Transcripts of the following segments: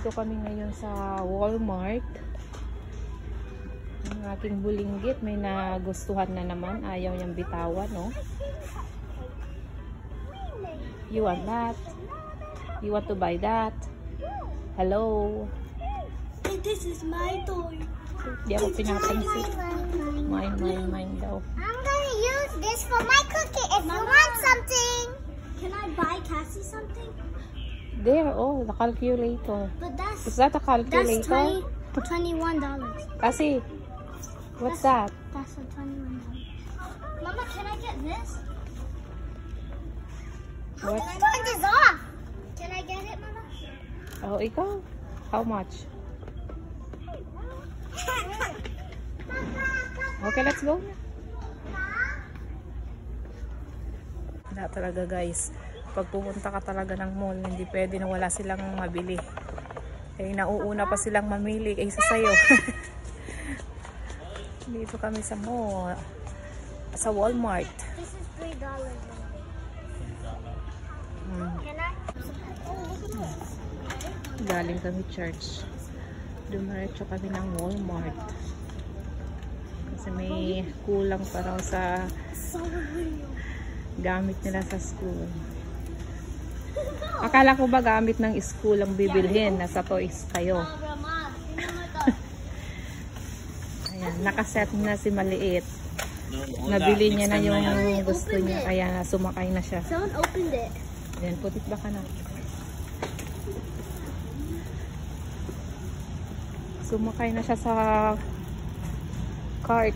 Nandito kami ngayon sa Walmart. Ang aking bulinggit may nagustuhan na naman. Ayaw niyang bitawan, no? You want that? You want to buy that? Hello? This is my toy. Di ako pinapansin. Mine daw. I'm gonna use this for my cookie if you want something. Can I buy Cassie something? There, oh, the calculator. But that's... Is that a calculator? That's $21. Kasi, what's that? That's a $21. Mama, can I get this? What? Can I turn this off? Can I get it, Mama? Oh, ikaw? How much? Okay, let's go. Wala talaga, guys. Pag pumunta ka talaga ng mall, hindi pwede na wala silang mabili. Eh, nauuna pa silang mamili kaysa sa'yo. Dito kami sa mall. Sa Walmart. This is $3. Can I? Galing kami church. Dumiretso kami ng Walmart. Kasi may kulang pa raw sa gamit nila sa school. Akala ko ba gamit ng school ang bibilhin? Nasa toys kayo. Ayan, nakaset na si Maliit. Nabili niya na yung gusto niya. Kaya sumakay na siya. Someone opened it. Ayan, putik ba ka na? Sumakay na siya sa cart.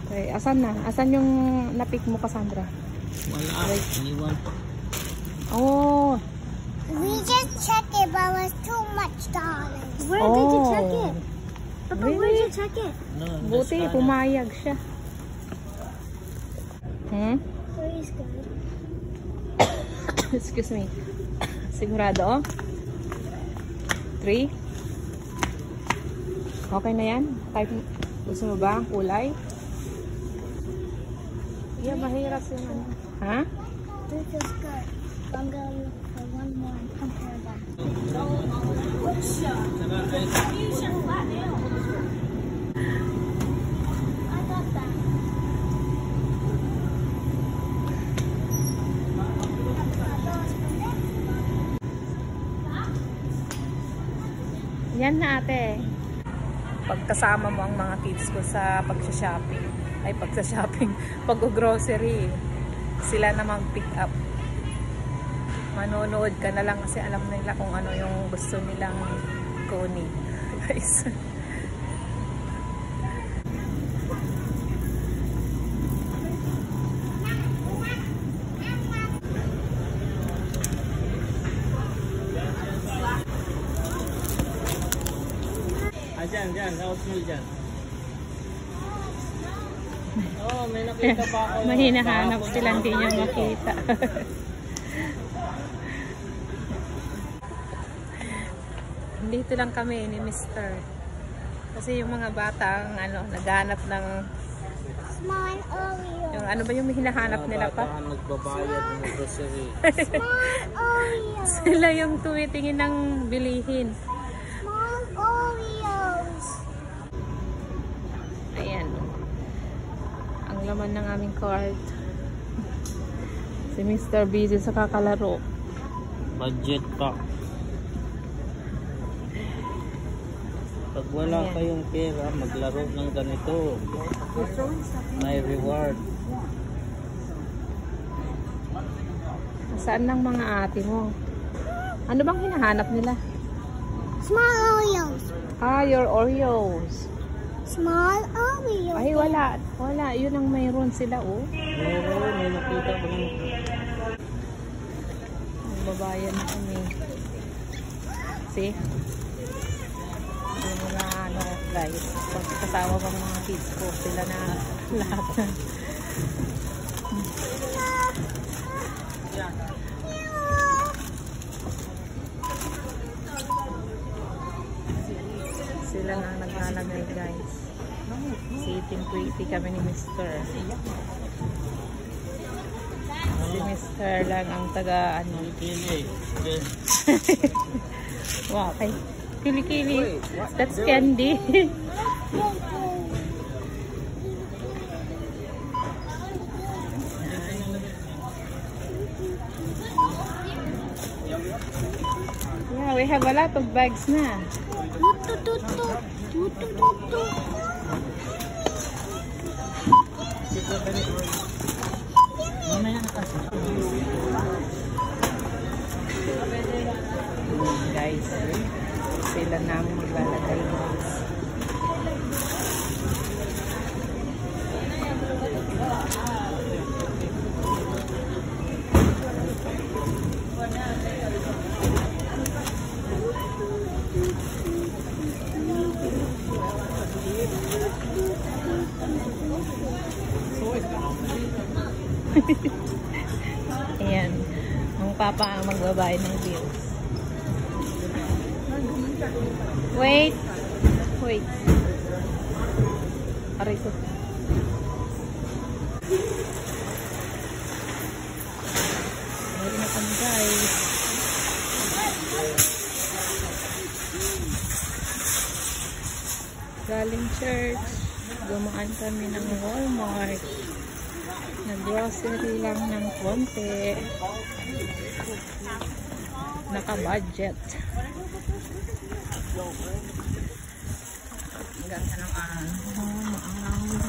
Okay, asan na? Asan yung napik mo, Cassandra? Wala. Iniwan po. Oh. We just checked it, but it was too much dollars. Where Oh. did you check it? Papa, where Really? did you check it? No, Buti, pumayag siya. Where is good? Excuse me. Sigurado? 3? Okay na yan? Type, gusto mo ba ang kulay? Yeah, mahirap yung ano. Ha? This is good. I'm gonna look for one more and compare them. I got that. Yan na, ate. Pagkasama mo ang mga kids ko sa pagsha-shopping, pag-grocery, sila na mag-pick up. Manonood ka na lang kasi alam nila kung ano yung gusto nilang kunin. Guys. Dyan, oatmeal dyan. Oh, may nakita pa ako. Mahinahanap sila, hindi niya makita. Dito lang kami ni Mr. Kasi yung mga batang naghahanap ng Small Oreo. yung ano ba yung hinahanap nila pa? Nagbabayad ng grocery. Small Oreo. Sila yung tumitingin ng bilihin. Small Oreos. Ayan. Ang laman ng aming cart. Si Mr. busy sa kakalaro. Budget pa. Pag wala Ayan. kayong pera, maglaro ng ganito. May reward. Saan ng mga ate mo? Ano bang hinahanap nila? Small Oreos. Ah, your Oreos. Small Oreos. Ay, wala. Wala. Yun ang mayroon sila, oh. Oo, may nakita ko ng... Magbabayan na kami. See? Hindi mo na, guys. Pag kasama pa mga kids ko, sila na lahat na. Sila na naglalagay, guys. Sitting pretty kami ni Mr. Si Mr. Kaya lang ang taga ano. Kili. Okay. Wow, kay Kili-kili. That's candy. Yeah, we have a lot of bags na. Mamaya na kasi. Guys, sila na ang maglalagay. Ayan, ang papa ang magbabayad ng bills. Wait. Wait. Aray ko. Meron na kami guys. Galing church. Gumaan kami ng Walmart. Nag-grocery lang ng konti. Naka-budget. Ang ganda ng maangang.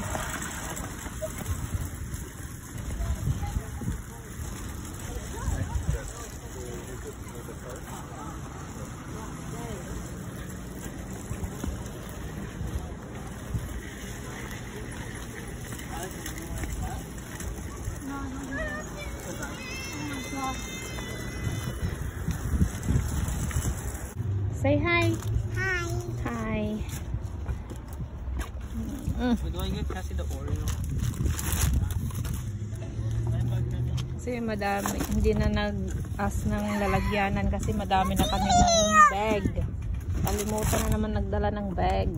Say hi. Hi. Hi. Do I get kasi the Oreo? Kasi madami, hindi na nag-as ng lalagyanan kasi madami na kami ng bag. Kalimutan na naman nagdala ng bag.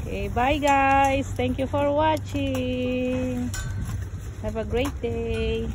Okay, bye guys. Thank you for watching. Have a great day.